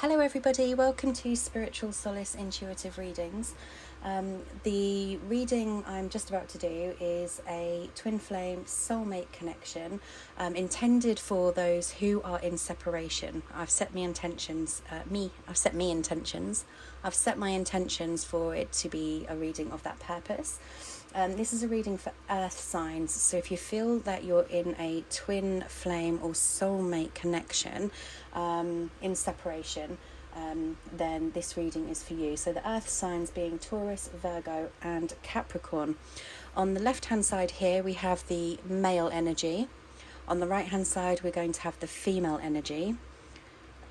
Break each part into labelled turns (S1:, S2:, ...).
S1: Hello everybody, welcome to Spiritual Solace Intuitive Readings. The reading I'm just about to do is a twin flame soulmate connection intended for those who are in separation. I've set my intentions for it to be a reading of that purpose. This is a reading for earth signs, so if you feel that you're in a twin flame or soulmate connection in separation, then this reading is for you. So the earth signs being Taurus, Virgo and Capricorn. On the left hand side here we have the male energy. On the right hand side we're going to have the female energy,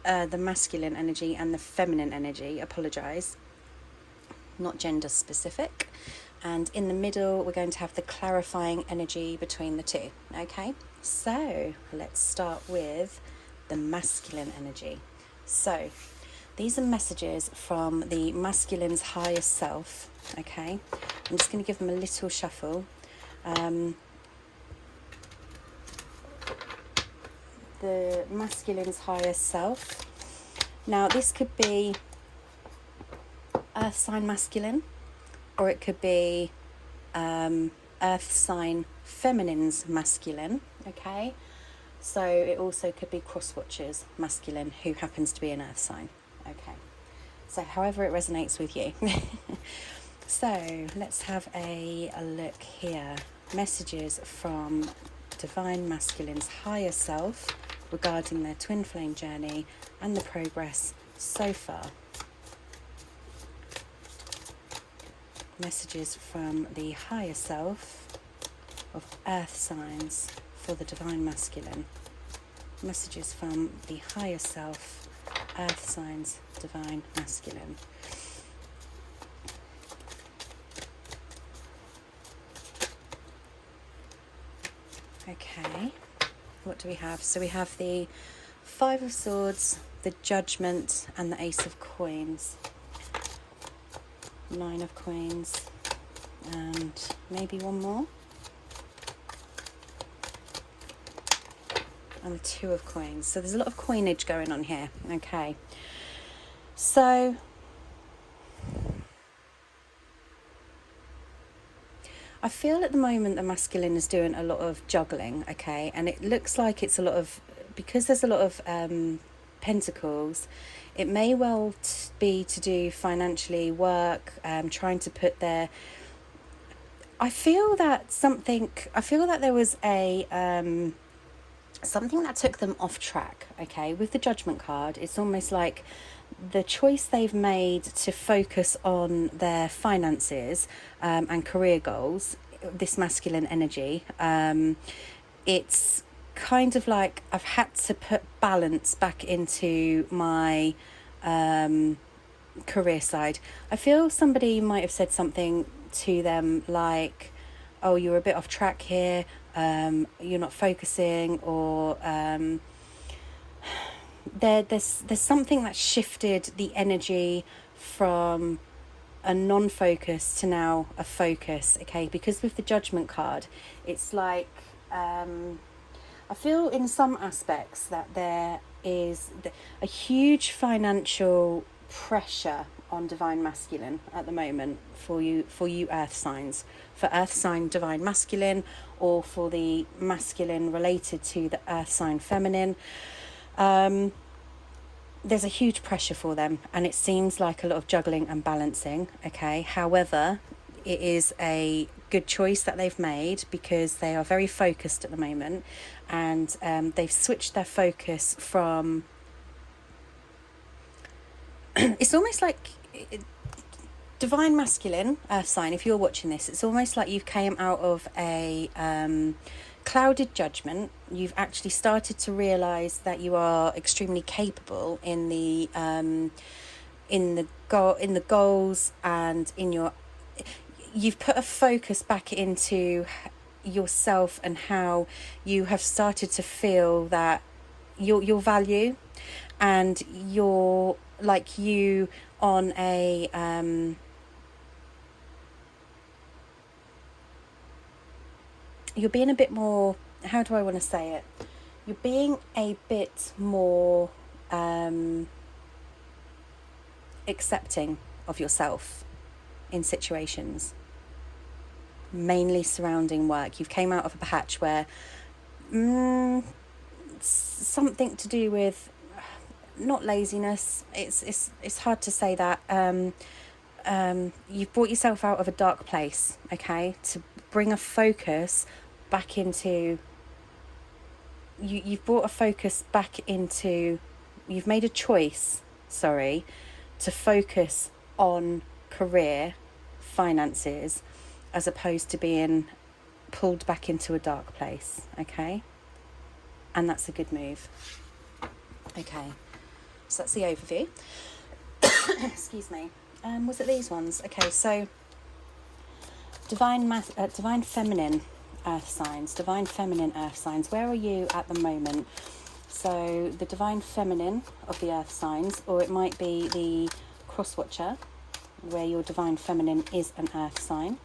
S1: the masculine energy and the feminine energy. Apologise, not gender specific. And in the middle we're going to have the clarifying energy between the two. Okay, so let's start with the masculine energy. So these are messages from the masculine's higher self. Okay, I'm just going to give them a little shuffle. The masculine's higher self. Now this could be earth sign masculine, or it could be earth sign feminine's masculine. Okay, so it also could be cross watchers masculine who happens to be an earth sign. Okay, so however it resonates with you. So let's have a look here. Messages from divine masculine's higher self regarding their twin flame journey and the progress so far. Messages from the higher self of earth signs for the divine masculine. Messages from the higher self, earth signs, divine masculine. Okay, what do we have? So we have the Five of Swords, the Judgment and the Ace of Coins. Nine of Coins and maybe one more, and the Two of Coins. So there's a lot of coinage going on here. Okay, so I feel at the moment the masculine is doing a lot of juggling. Okay, and it looks like it's a lot of, because there's a lot of pentacles, it may well be to do financially, work, trying to put their, I feel that there was a something that took them off track. Okay, with the Judgment card, it's almost like the choice they've made to focus on their finances and career goals, this masculine energy, it's kind of like I've had to put balance back into my career side. I feel somebody might have said something to them like, oh, you're a bit off track here, you're not focusing, or there's something that shifted the energy from a non-focus to now a focus. Okay, because with the Judgment card, it's like I feel in some aspects that there is a huge financial pressure on divine masculine at the moment for you earth signs, for earth sign divine masculine, or for the masculine related to the earth sign feminine. There's a huge pressure for them, and it seems like a lot of juggling and balancing. Okay, however, it is a good choice that they've made because they are very focused at the moment, and they've switched their focus from it's almost like divine masculine earth sign, if you're watching this, it's almost like you've came out of a clouded judgment. You've actually started to realize that you are extremely capable in the goals, and you've put a focus back into yourself and how you have started to feel that your value, and you're like you on a you're being a bit more, how do I want to say it? You're being a bit more accepting of yourself in situations, mainly surrounding work. You've came out of a patch where something to do with not laziness. It's hard to say that. You've brought yourself out of a dark place, okay, to bring a focus back into. You've brought a focus back into. You've made a choice, to focus on career, finances, as opposed to being pulled back into a dark place, okay? And that's a good move. Okay, so that's the overview. Excuse me. Was it these ones? Okay, so divine feminine earth signs. Divine feminine earth signs. Where are you at the moment? So the divine feminine of the earth signs, or it might be the cross watcher, where your divine feminine is an earth sign.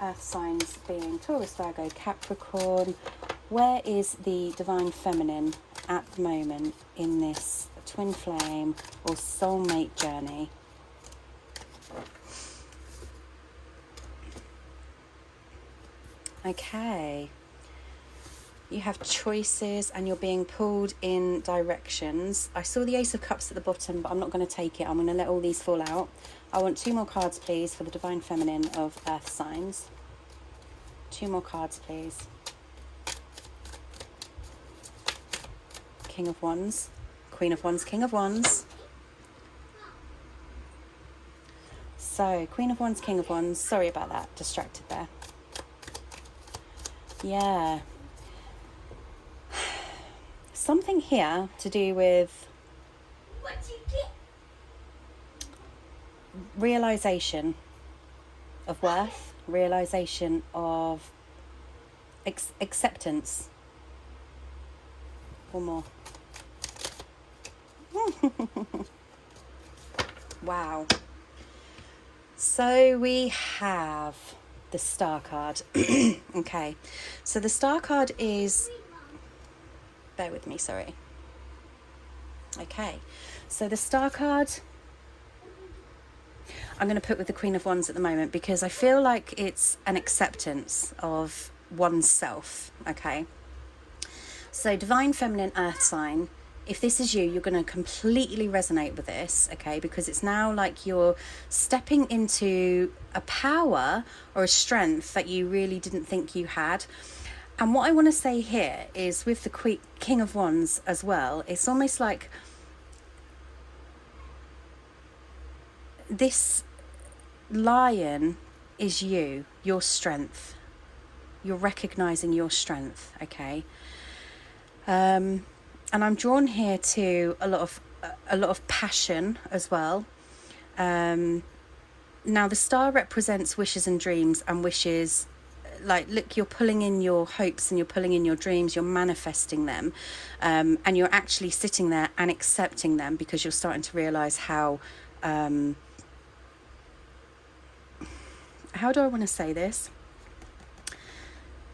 S1: Earth signs being Taurus, Virgo, Capricorn. Where is the divine feminine at the moment in this twin flame or soulmate journey? Okay. You have choices and you're being pulled in directions. I saw the Ace of Cups at the bottom, but I'm not going to take it. I'm going to let all these fall out. I want 2 more cards, please, for the divine feminine of earth signs. 2 more cards, please. King of Wands, Queen of Wands, King of Wands. So, Queen of Wands, King of Wands. Sorry about that, distracted there. Yeah. Something here to do with realization of worth, realization of acceptance. One more. Wow. So we have the Star card. Okay. So the Star card is... Bear with me, sorry. Okay. So the Star card... I'm going to put with the Queen of Wands at the moment because I feel like it's an acceptance of oneself. Okay. So divine feminine earth sign, if this is you, you're going to completely resonate with this, okay, because it's now like you're stepping into a power or a strength that you really didn't think you had. And what I want to say here is with the King of Wands as well, it's almost like this lion is you, your strength. You're recognizing your strength, okay? And I'm drawn here to a lot of passion as well. Now the star represents wishes and dreams, and wishes, like, look, you're pulling in your hopes and you're pulling in your dreams, you're manifesting them, and you're actually sitting there and accepting them because you're starting to realize how do I want to say this?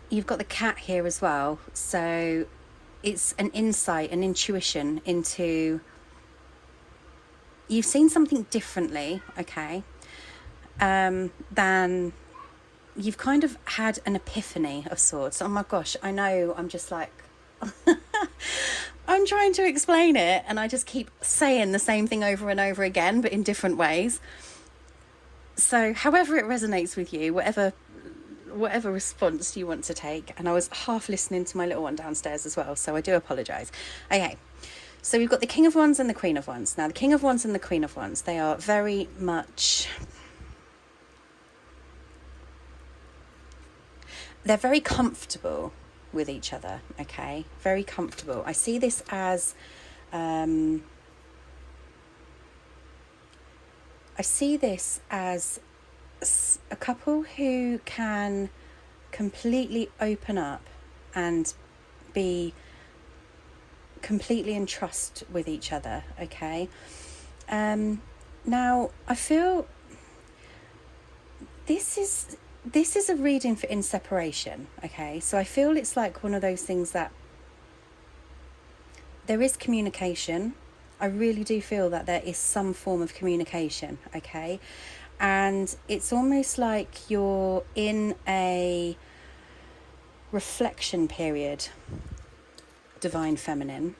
S1: You've got the cat here as well, so it's an insight, an intuition into, you've seen something differently, okay, than you've kind of had an epiphany of sorts. Oh my gosh, I know, I'm just like, I'm trying to explain it and I just keep saying the same thing over and over again, but in different ways. So however it resonates with you, whatever response you want to take. And I was half listening to my little one downstairs as well, so I do apologise. Okay, so we've got the King of Wands and the Queen of Wands. Now the King of Wands and the Queen of Wands, they are very much... they're very comfortable with each other, okay? Very comfortable. I see this as... I see this as a couple who can completely open up and be completely in trust with each other, okay? Now, I feel this is a reading for in separation, okay? So I feel it's like one of those things that there is communication, I really do feel that there is some form of communication, okay? And it's almost like you're in a reflection period, Divine Feminine,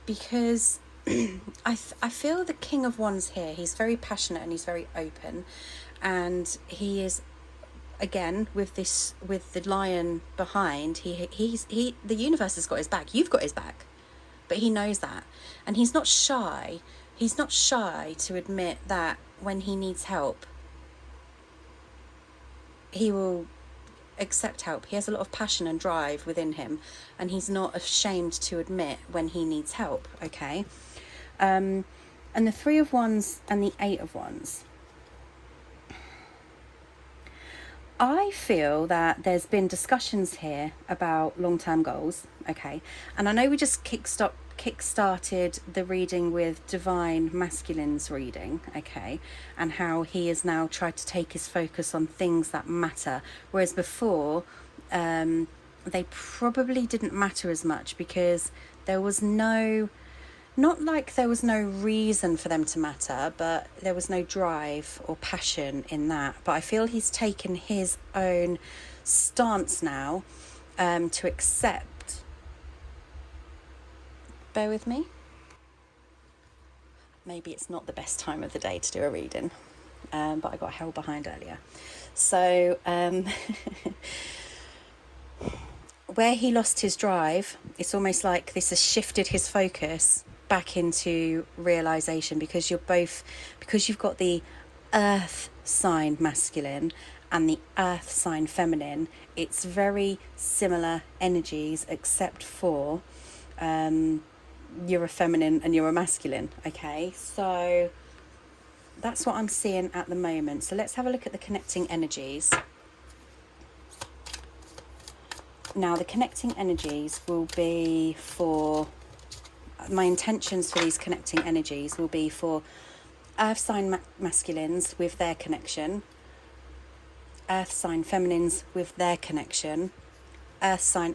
S1: because I feel the King of Wands here. He's very passionate and he's very open, and he is, again, with the lion behind. The universe has got his back. You've got his back, but he knows that, and he's not shy. He's not shy to admit that when he needs help, he will accept help. He has a lot of passion and drive within him, and he's not ashamed to admit when he needs help, okay? And the Three of Wands and the Eight of Wands. I feel that there's been discussions here about long-term goals, okay? And I know we just kickstarted the reading with Divine Masculine's reading, okay? And how he has now tried to take his focus on things that matter, whereas before they probably didn't matter as much, because there was not like there was no reason for them to matter, but there was no drive or passion in that. But I feel he's taken his own stance now to accept. Bear with me. Maybe it's not the best time of the day to do a reading, but I got held behind earlier. So where he lost his drive, it's almost like this has shifted his focus back into realization, because you've got the earth sign masculine and the earth sign feminine. It's very similar energies, except for you're a feminine and you're a masculine, okay? So that's what I'm seeing at the moment. So let's have a look at the connecting energies. Now, the connecting energies will be for, my intentions for these connecting energies will be for earth sign masculines with their connection, earth sign feminines with their connection, earth sign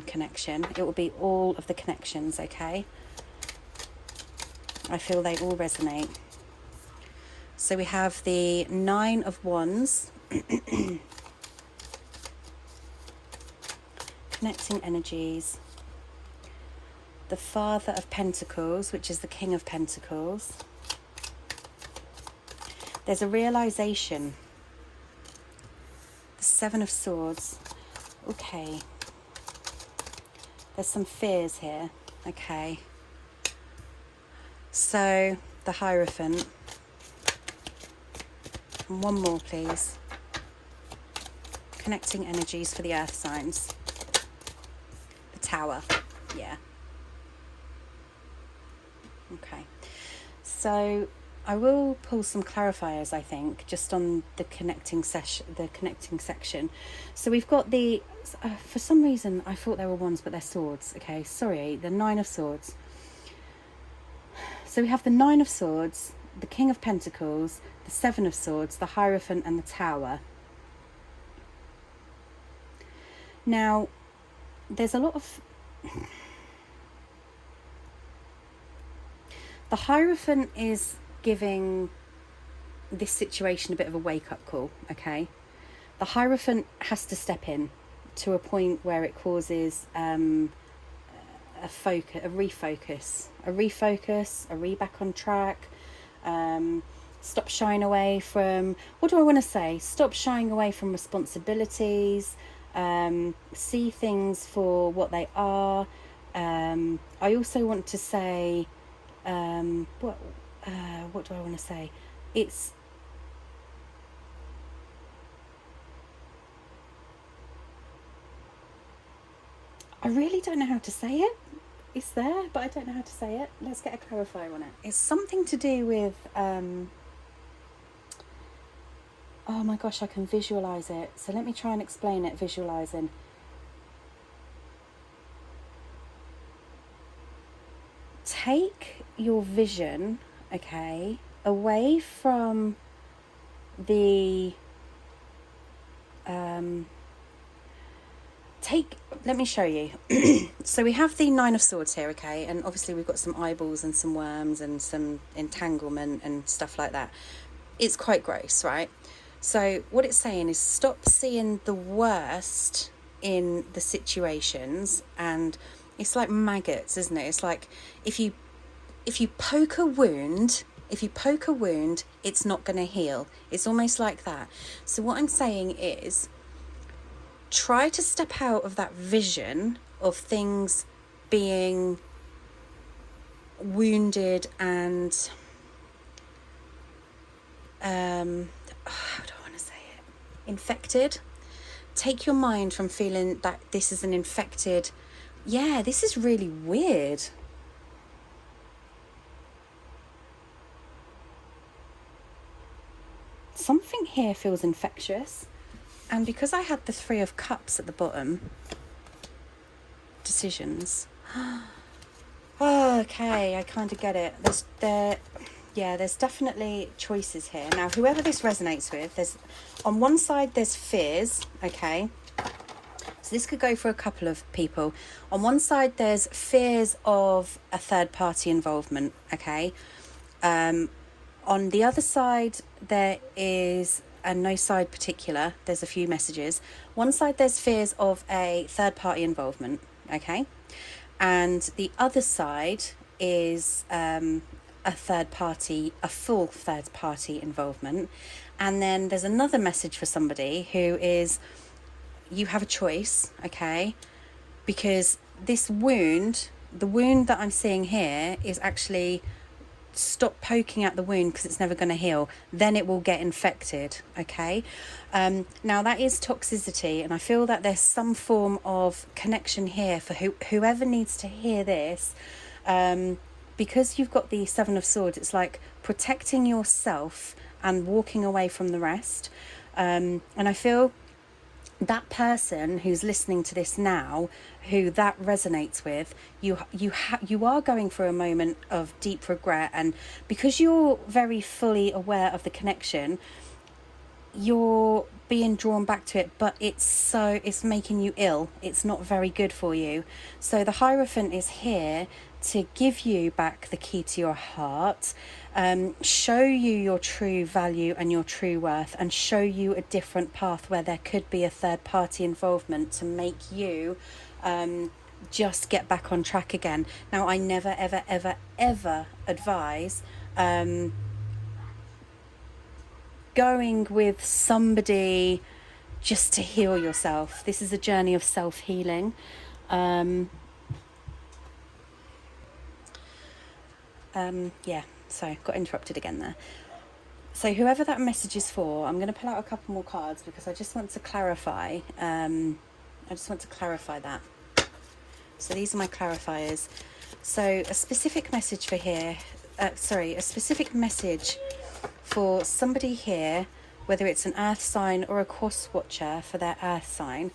S1: connection. It will be all of the connections, okay? I feel they all resonate. So we have the Nine of Wands, connecting energies, the Father of Pentacles, which is the King of Pentacles. There's a realization, the Seven of Swords. Okay, there's some fears here, okay. So the Hierophant, and one more please. Connecting energies for the earth signs. The Tower, yeah. Okay, so I will pull some clarifiers, I think, just on the connecting section. So we've got the, for some reason I thought they were wands, but they're swords. Okay, sorry, the Nine of Swords. So we have the Nine of Swords, the King of Pentacles, the Seven of Swords, the Hierophant, and the Tower. Now, there's a lot of... The Hierophant is giving this situation a bit of a wake-up call, okay? The Hierophant has to step in to a point where it causes a refocus, a re-back on track, stop shying away from, what do I want to say? Stop shying away from responsibilities, see things for what they are. I also want to say, what do I want to say? It's I really don't know how to say it. It's there, but I don't know how to say it. Let's get a clarifier on it. It's something to do with oh my gosh, I can visualize it. So let me try and explain it, visualizing. Take your vision, okay, away from the let me show you. So we have the Nine of Swords here, okay, and obviously we've got some eyeballs and some worms and some entanglement and stuff like that. It's quite gross, right? So what it's saying is stop seeing the worst in the situations, and it's like maggots, isn't it? It's like if you poke a wound, it's not going to heal. It's almost like that. So what I'm saying is, try to step out of that vision of things being wounded and how do I want to say it? Infected. Take your mind from feeling that this is an infected. Yeah, this is really weird. Something here feels infectious. And because I had the Three of Cups at the bottom, decisions. Oh, okay, I kind of get it. There's definitely choices here. Now, whoever this resonates with, there's on one side there's fears, okay. So this could go for a couple of people. On one side there's fears of a third party involvement, okay. On the other side there is, and no side particular, there's a few messages. One side there's fears of a third party involvement, okay, and the other side is a full third party involvement. And then there's another message for somebody who is, you have a choice, okay, because this wound, the wound that I'm seeing here is actually, stop poking at the wound because it's never going to heal, then it will get infected, okay. Now that is toxicity, and I feel that there's some form of connection here for whoever needs to hear this, because you've got the Seven of Swords. It's like protecting yourself and walking away from the rest, and I feel that person who's listening to this now, who that resonates with, you are going through a moment of deep regret, and because you're very fully aware of the connection, you're being drawn back to it, but it's making you ill. It's not very good for you. So the Hierophant is here to give you back the key to your heart, show you your true value and your true worth, and show you a different path where there could be a third party involvement to make you just get back on track again. Now, I never ever ever ever advise going with somebody just to heal yourself. This is a journey of self-healing. So got interrupted again there. So whoever that message is for, I'm going to pull out a couple more cards because I just want to clarify. That. So these are my clarifiers. So a specific message for here. A specific message for somebody here, whether it's an earth sign or a cross watcher for their earth sign,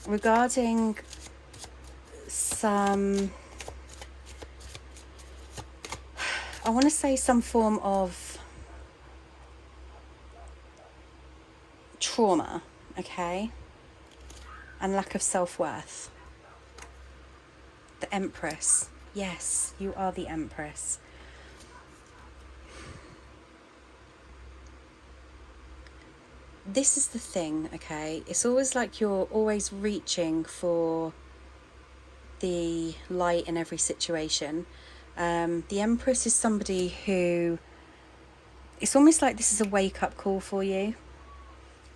S1: regarding some, I want to say some form of trauma, okay, and lack of self-worth. The Empress. Yes, you are the Empress. This is the thing, okay? It's always like you're always reaching for the light in every situation. The Empress is somebody who, it's almost like this is a wake-up call for you.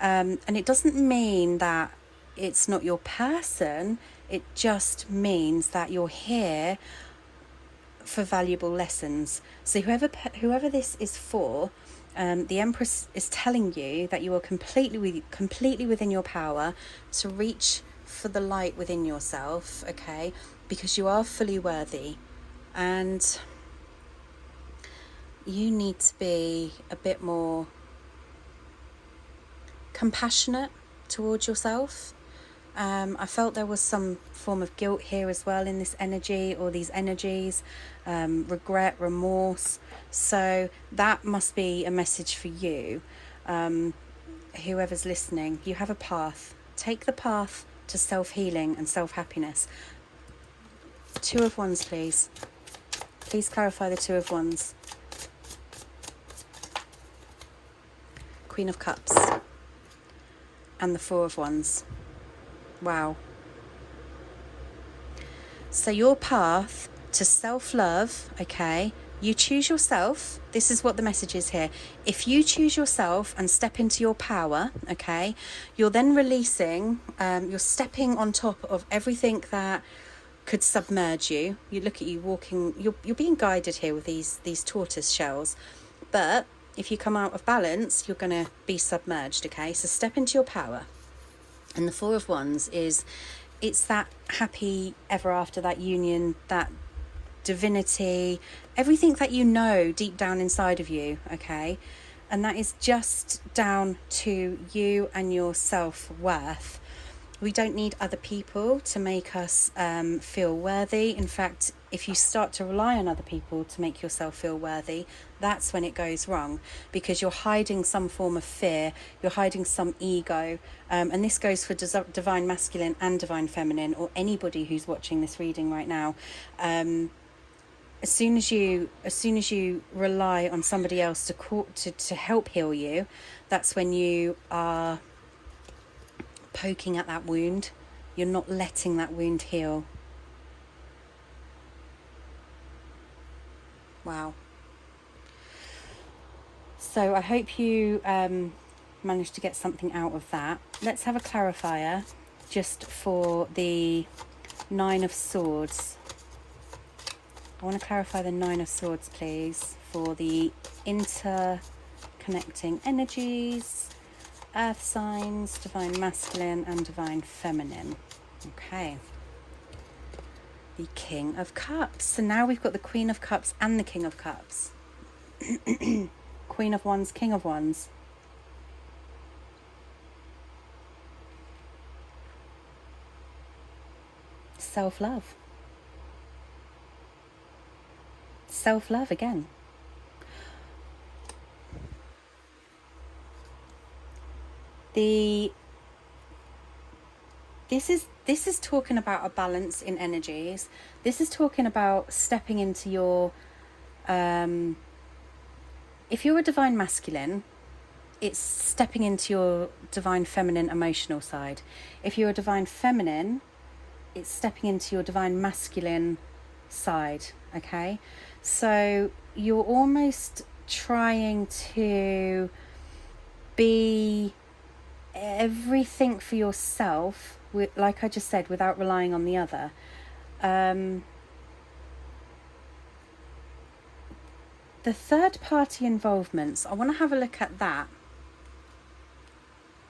S1: And it doesn't mean that it's not your person. It just means that you're here for valuable lessons. So whoever this is for, the Empress is telling you that you are completely within your power to reach for the light within yourself, okay? Because you are fully worthy, and you need to be a bit more compassionate towards yourself. I felt there was some form of guilt here as well in this energy, or these energies, regret, remorse. So that must be a message for you. Whoever's listening, you have a path. Take the path to self-healing and self-happiness. Two of Wands, please. Please clarify the Two of Wands. Queen of Cups. And the Four of Wands. Wow. So your path to self-love, okay, you choose yourself. This is what the message is here. If you choose yourself and step into your power, okay, you're then releasing, you're stepping on top of everything that could submerge you. You look at you walking, you're being guided here with these tortoise shells. But if you come out of balance, you're going to be submerged, okay? So step into your power. And the Four of Wands it's that happy ever after, that union, that divinity, everything that you know deep down inside of you, okay? And that is just down to you and your self-worth. We don't need other people to make us feel worthy. In fact, if you start to rely on other people to make yourself feel worthy, that's when it goes wrong, because you're hiding some form of fear, you're hiding some ego, and this goes for divine masculine and divine feminine, or anybody who's watching this reading right now. As soon as you rely on somebody else to help heal you, that's when you are poking at that wound. You're not letting that wound heal. Wow. So I hope you managed to get something out of that. Let's have a clarifier just for the Nine of Swords. I want to clarify the Nine of Swords, please, for the interconnecting energies, earth signs, divine masculine and divine feminine. Okay. The King of Cups. So now we've got the Queen of Cups and the King of Cups. Queen of Wands, King of Wands. Self-love. Self-love again. This is talking about a balance in energies. This is talking about stepping into your if you're a divine masculine, it's stepping into your divine feminine emotional side. If you're a divine feminine, it's stepping into your divine masculine side, okay? So you're almost trying to be everything for yourself, like I just said, without relying on the other. The third party involvements, I want to have a look at that.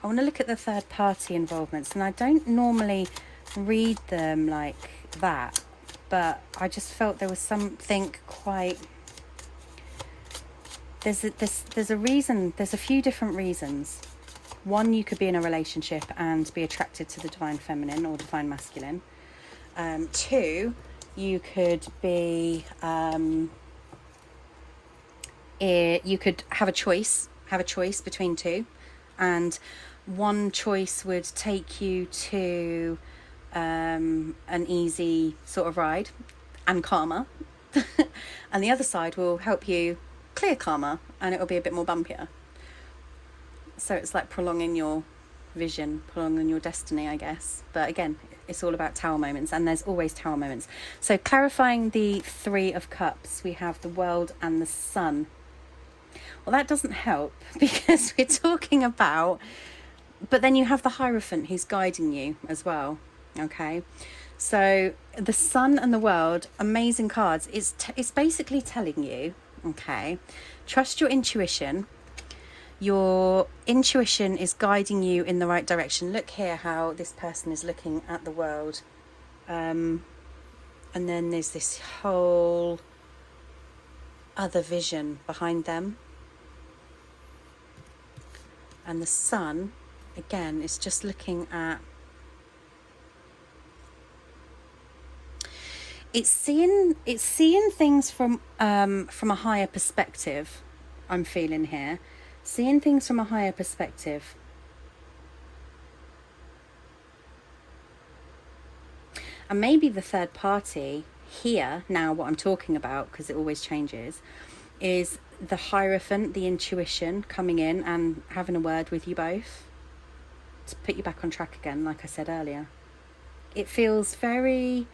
S1: I want to look at the third party involvements, and I don't normally read them like that, but I just felt there was something quite... There's a reason, there's a few different reasons. One, you could be in a relationship and be attracted to the divine feminine or divine masculine. Two, you could be... you could have a choice between two, and one choice would take you to an easy sort of ride and karma, and the other side will help you clear karma, and it will be a bit more bumpier. So it's like prolonging your vision, prolonging your destiny, I guess. But again, it's all about tower moments, and there's always tower moments. So clarifying the Three of Cups, we have the World and the Sun. Well, that doesn't help, because we're talking about... But then you have the Hierophant who's guiding you as well, okay? So the Sun and the World, amazing cards. It's basically telling you, okay, trust your intuition. Your intuition is guiding you in the right direction. Look here how this person is looking at the world. And then there's this whole other vision behind them. And the Sun, again, is just looking at... It's seeing things from a higher perspective, I'm feeling here. Seeing things from a higher perspective. And maybe the third party here, now what I'm talking about, because it always changes, is the Hierophant, the intuition coming in and having a word with you both to put you back on track again, like I said earlier. It feels very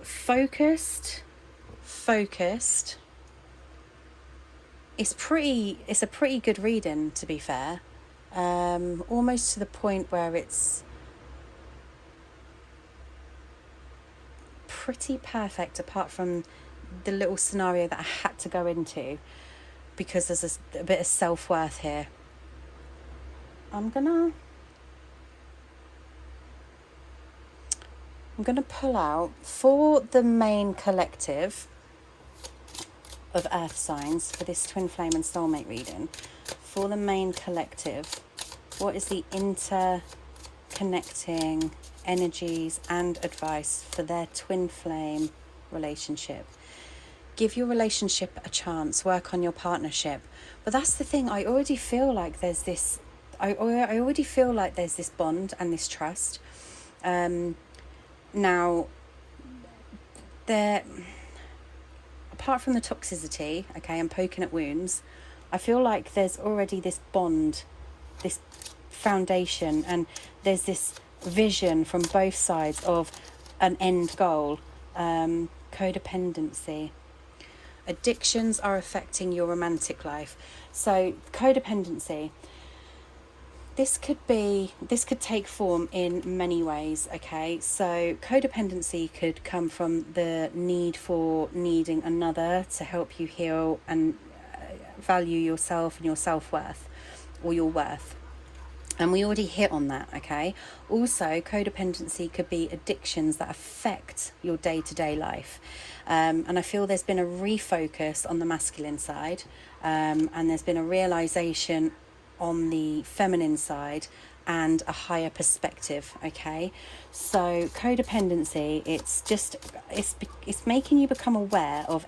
S1: focused. It's a pretty good reading, to be fair. Almost to the point where it's pretty perfect, apart from the little scenario that I had to go into because there's a bit of self-worth here. I'm gonna pull out for the main collective of earth signs for this twin flame and soulmate reading. For the main collective, what is the interconnecting energies and advice for their twin flame relationship? Give your relationship a chance, work on your partnership. But that's the thing, I already feel like there's this bond and this trust. Now, apart from the toxicity, okay, and poking at wounds, I feel like there's already this bond, this foundation, and there's this vision from both sides of an end goal. Codependency. Addictions are affecting your romantic life. So codependency, this could take form in many ways, okay? So codependency could come from the need for needing another to help you heal and value yourself and your self-worth, or your worth. And we already hit on that, okay? Also, codependency could be addictions that affect your day-to-day life. And I feel there's been a refocus on the masculine side, and there's been a realization on the feminine side and a higher perspective, okay? So codependency, it's making you become aware of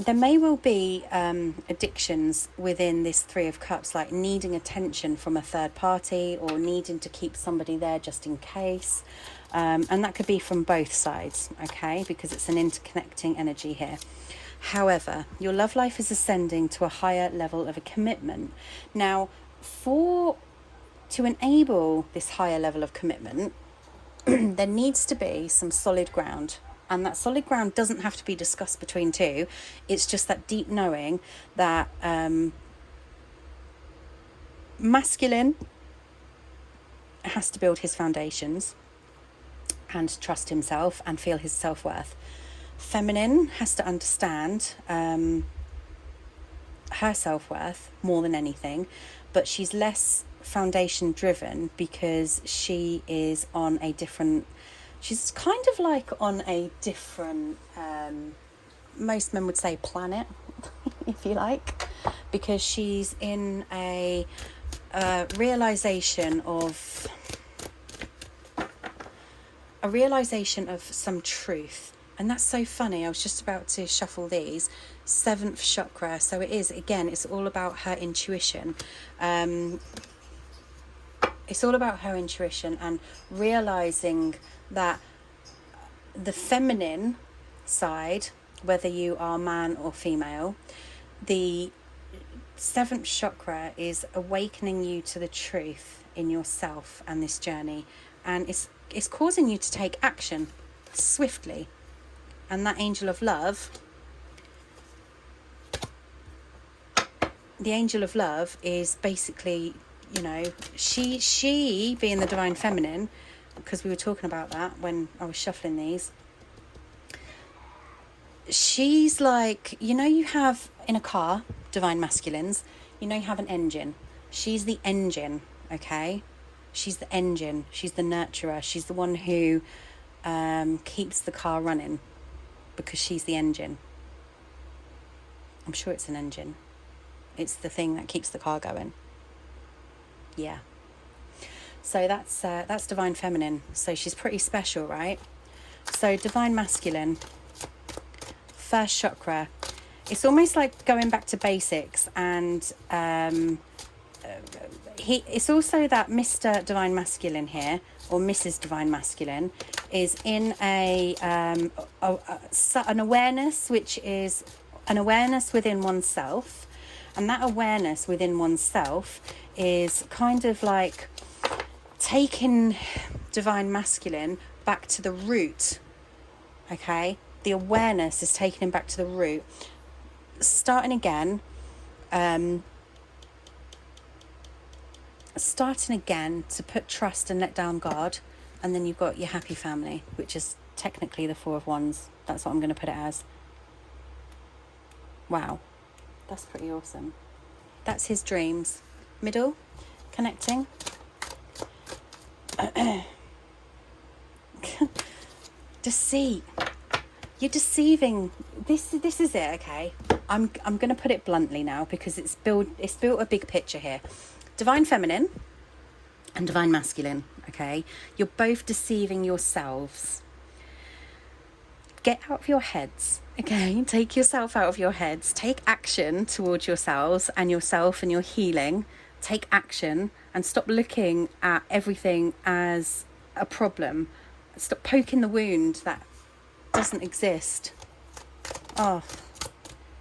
S1: there may well be addictions within this Three of Cups, like needing attention from a third party or needing to keep somebody there just in case. And that could be from both sides, okay? Because it's an interconnecting energy here. However, your love life is ascending to a higher level of a commitment. Now, to enable this higher level of commitment, there needs to be some solid ground. And that solid ground doesn't have to be discussed between two. It's just that deep knowing that masculine has to build his foundations and trust himself and feel his self-worth. Feminine has to understand her self-worth more than anything, but she's less foundation driven because she is on a different... She's kind of like on a different, most men would say planet, if you like, because she's in a realization of some truth. And that's so funny. I was just about to shuffle these. 7th chakra. So it is, again, it's all about her intuition. It's all about her intuition and realizing that the feminine side, whether you are man or female, the 7th chakra is awakening you to the truth in yourself and this journey, and it's causing you to take action swiftly. And that angel of love, the angel of love is basically, you know, she being the divine feminine, because we were talking about that when I was shuffling these. She's like, you know, you have in a car, divine masculines, you know, you have an engine. She's the engine, okay? She's the engine. She's the nurturer. She's the one who keeps the car running, because she's the engine. I'm sure it's an engine. It's the thing that keeps the car going. Yeah. So that's divine feminine. So she's pretty special, right? So divine masculine, 1st chakra. It's almost like going back to basics and it's also that Mr. Divine Masculine here, or Mrs. Divine Masculine, is in an awareness, which is an awareness within oneself. And that awareness within oneself is kind of like taking Divine Masculine back to the root. Okay, the awareness is taking him back to the root, starting again, to put trust and let down guard. And then you've got your happy family, which is technically the Four of Wands. That's what I'm going to put it as. Wow, that's pretty awesome. That's his dreams. Middle, connecting. Deceit. You're deceiving. This is it. Okay, I'm going to put it bluntly now, because it's built a big picture here. Divine Feminine and Divine Masculine. Okay, you're both deceiving yourselves. Get out of your heads. Okay, take yourself out of your heads. Take action towards yourselves and yourself and your healing. Take action and stop looking at everything as a problem. Stop poking the wound that doesn't exist. Oh,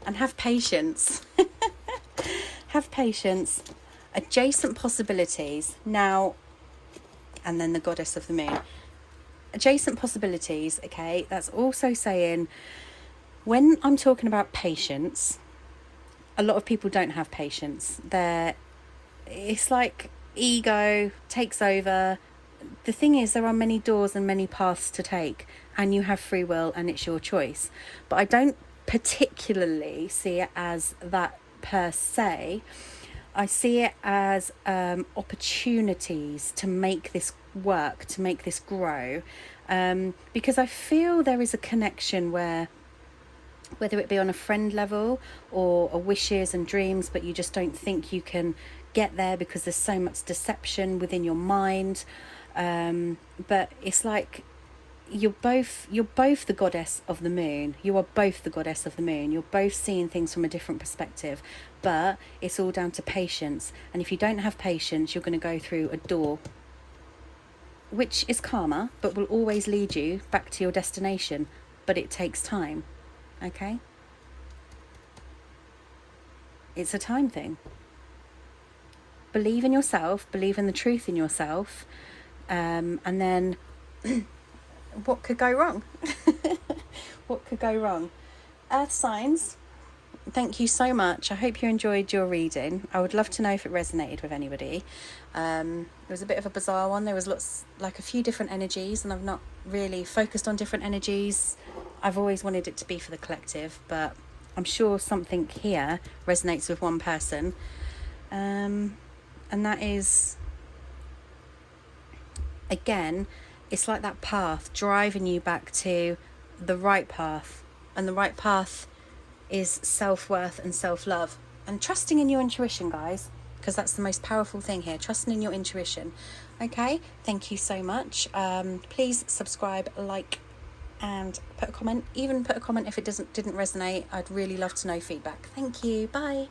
S1: and have patience. Have patience. Adjacent possibilities. Now, and then the Goddess of the Moon. Adjacent possibilities, okay, that's also saying, when I'm talking about patience, a lot of people don't have patience. It's like ego takes over. The thing is, there are many doors and many paths to take, and you have free will and it's your choice. But I don't particularly see it as that per se. I see it as opportunities to make this work, to make this grow, because I feel there is a connection where, whether it be on a friend level or a wishes and dreams, but you just don't think you can get there because there's so much deception within your mind. But it's like you're both the Goddess of the Moon. You are both the Goddess of the Moon. You're both seeing things from a different perspective, but it's all down to patience. And if you don't have patience, you're going to go through a door, which is karma, but will always lead you back to your destination. But it takes time. Okay? It's a time thing. Believe in yourself, believe in the truth in yourself, and then what could go wrong? What could go wrong? Earth signs, thank you so much. I hope you enjoyed your reading. I would love to know if it resonated with anybody. It was a bit of a bizarre one. There was a few different energies, and I've not really focused on different energies. I've always wanted it to be for the collective, but I'm sure something here resonates with one person. And that is, again, it's like that path driving you back to the right path. And the right path is self-worth and self-love. And trusting in your intuition, guys, because that's the most powerful thing here. Trusting in your intuition. Okay, thank you so much. Please subscribe, like, and put a comment. Even put a comment if it didn't resonate. I'd really love to know feedback. Thank you. Bye.